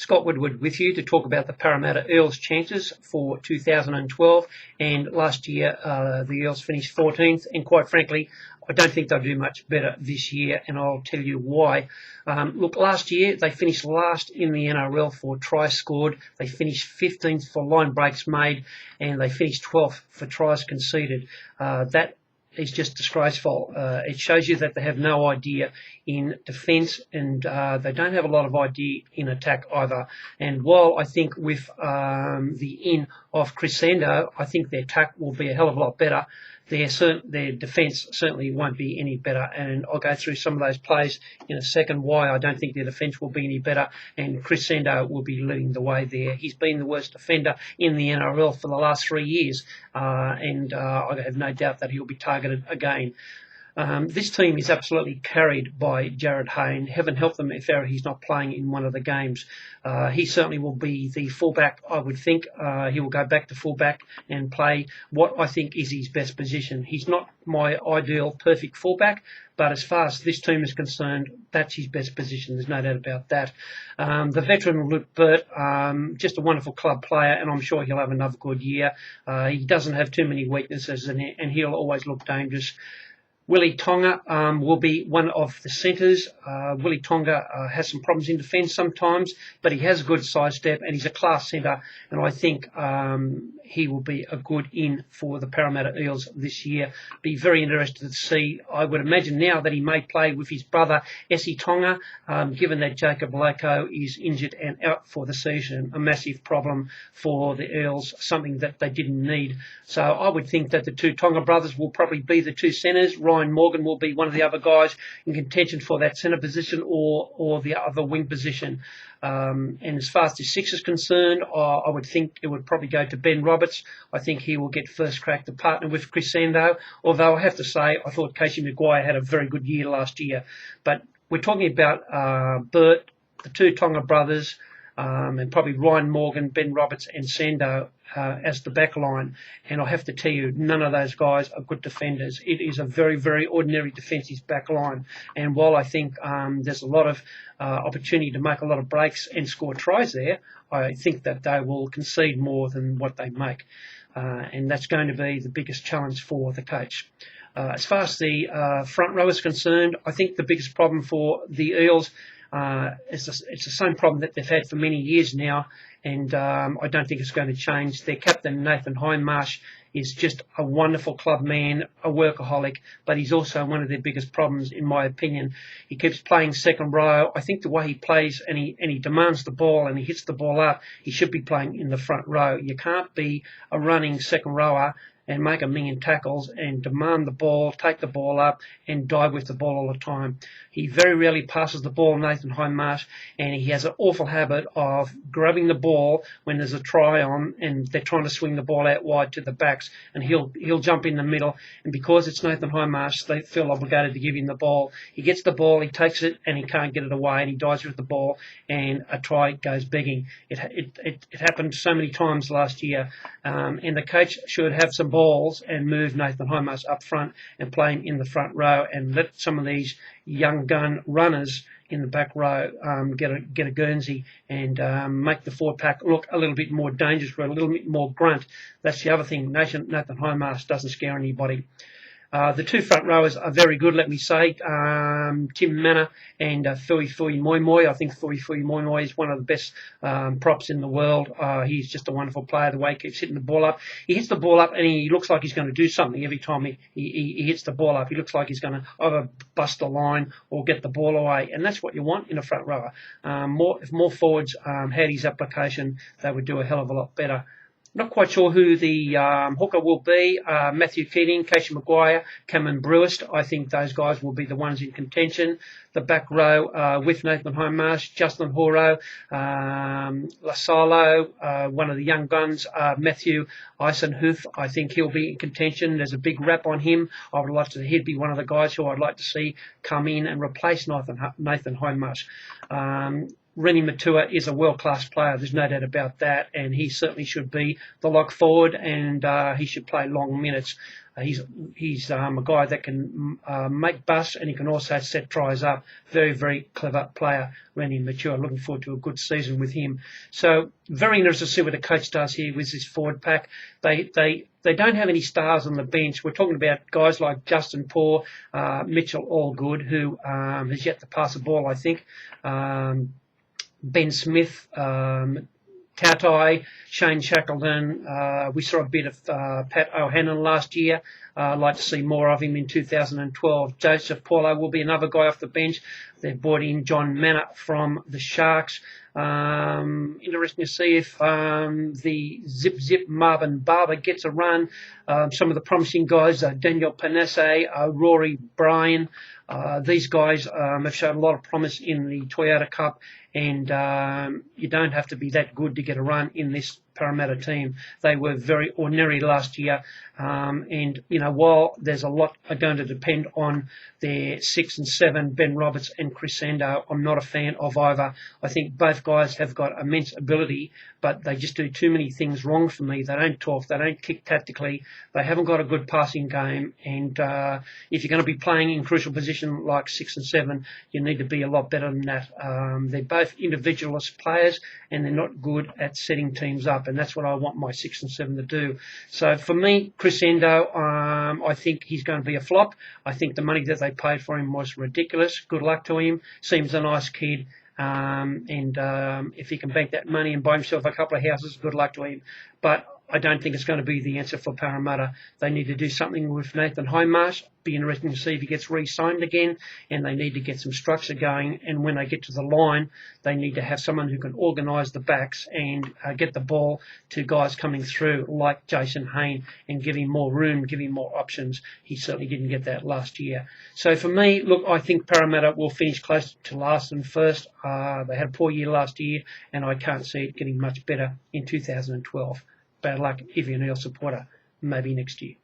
Scott Woodward with you to talk about the Parramatta Eels chances for 2012. And last year, the Eels finished 14th. And quite frankly, I don't think they'll do much better this year, and I'll tell you why. Look, last year they finished last in the NRL for tries scored. They finished 15th for line breaks made, and they finished 12th for tries conceded. That is just disgraceful. It shows you that they have no idea in defence, and they don't have a lot of idea in attack either. And while I think with the in of Sandow, I think their attack will be a hell of a lot better, their defence certainly won't be any better. And I'll go through some of those plays in a second why I don't think their defence will be any better, and Sandow will be leading the way there. He's been the worst defender in the NRL for the last 3 years, and I have no doubt that he'll be targeted again. This team is absolutely carried by Jarryd Hayne. Heaven help them if ever he's not playing in one of the games. He certainly will be the fullback, I would think. He will go back to fullback and play what I think is his best position. He's not my ideal perfect fullback, but as far as this team is concerned, that's his best position. There's no doubt about that. The veteran Burt, just a wonderful club player, and I'm sure he'll have another good year. He doesn't have too many weaknesses, and he'll always look dangerous. Willie Tonga will be one of the centres. Willie Tonga has some problems in defence sometimes, but he has a good sidestep and he's a class centre, and I think he will be a good in for the Parramatta Eels this year. Be very interested to see. I would imagine now that he may play with his brother Esi Tonga, given that Jacob Loko is injured and out for the season. A massive problem for the Eels, something that they didn't need. So I would think that the two Tonga brothers will probably be the two centres. Ryan Morgan will be one of the other guys in contention for that centre position or the other wing position. And as far as the six is concerned, I would think it would probably go to Ben Roberts. I think he will get first crack to partner with Sandow, although I have to say I thought Casey Maguire had a very good year last year. But we're talking about Burt, the two Tonga brothers, and probably Ryan Morgan, Ben Roberts and Sandow as the back line. And I have to tell you, none of those guys are good defenders. It is a very, very ordinary defensive back line. And while I think there's a lot of opportunity to make a lot of breaks and score tries there, I think that they will concede more than what they make. And that's going to be the biggest challenge for the coach. As far as the front row is concerned, I think the biggest problem for the Eels it's the same problem that they've had for many years now, and I don't think it's going to change. Their captain, Nathan Hindmarsh, is just a wonderful club man, a workaholic, but he's also one of their biggest problems, in my opinion. He keeps playing second row. I think the way he plays and he demands the ball and he hits the ball up, he should be playing in the front row. You can't be a running second rower and make a million tackles and demand the ball, take the ball up and dive with the ball all the time. He very rarely passes the ball, Nathan Hindmarsh, and he has an awful habit of grabbing the ball when there's a try on and they're trying to swing the ball out wide to the backs, and he'll jump in the middle, and because it's Nathan Hindmarsh, they feel obligated to give him the ball. He gets the ball, he takes it, and he can't get it away, and he dives with the ball, and a try goes begging. It happened so many times last year, and the coach should have some balls and move Nathan Hindmarsh up front and play him in the front row and let some of these young gun runners in the back row get a Guernsey and make the forward pack look a little bit more dangerous, with a little bit more grunt. That's the other thing. Nathan Hindmarsh doesn't scare anybody. The two front rowers are very good, let me say. Tim Mannah and Fui Fui Moi Moi. I think Fui Fui Moi Moi is one of the best props in the world. He's just a wonderful player, the way he keeps hitting the ball up. He hits the ball up and he looks like he's going to do something every time he hits the ball up. He looks like he's going to either bust a line or get the ball away. And that's what you want in a front rower. If more forwards had his application, they would do a hell of a lot better. Not quite sure who the hooker will be. Matthew Keating, Casey Maguire, Cameron Brewist. I think those guys will be the ones in contention. The back row with Nathan Hindmarsh, Justin Horo, Lasalo, one of the young guns, Matthew Eisenhuth. I think he'll be in contention. There's a big rap on him. I would like to. He'd be one of the guys who I'd like to see come in and replace Nathan Hindmarsh. Reni Matua is a world-class player. There's no doubt about that, and he certainly should be the lock forward, and he should play long minutes. He's a guy that can make busts, and he can also set tries up. Very, very clever player, Reni Matua. Looking forward to a good season with him. So very interested to see what the coach does here with this forward pack. They don't have any stars on the bench. We're talking about guys like Justin Paul, Mitchell Allgood, who has yet to pass the ball, I think. Ben Smith, Tautai, Shane Shackleton. We saw a bit of Pat O'Hanlon last year. I'd like to see more of him in 2012. Joseph Paulo will be another guy off the bench. They've brought in John Mannah from the Sharks. Interesting to see if the Zip Marvin Barber gets a run. Some of the promising guys, Daniel Panesse, Rory Bryan. These guys have shown a lot of promise in the Toyota Cup, and you don't have to be that good to get a run in this Parramatta team. They were very ordinary last year, and while there's a lot going to depend on their 6 and 7, Ben Roberts and Chris Sandow, I'm not a fan of either. I think both guys have got immense ability, but they just do too many things wrong for me. They don't talk, they don't kick tactically, they haven't got a good passing game, and if you're going to be playing in crucial position like 6 and 7, you need to be a lot better than that. They're both individualist players, and they're not good at setting teams up, and that's what I want my 6 and 7 to do. So for me, Chris Sandow, I think he's going to be a flop. I think the money that they paid for him was ridiculous. Good luck to him. Seems a nice kid. If he can bank that money and buy himself a couple of houses, good luck to him. But I don't think it's going to be the answer for Parramatta. They need to do something with Nathan Hindmarsh. Be interesting to see if he gets re-signed again, and they need to get some structure going. And when they get to the line, they need to have someone who can organise the backs and get the ball to guys coming through like Jarryd Hayne and give him more room, give him more options. He certainly didn't get that last year. So for me, look, I think Parramatta will finish close to last and first. They had a poor year last year, and I can't see it getting much better in 2012. Bad luck if you're an Eels supporter, maybe next year.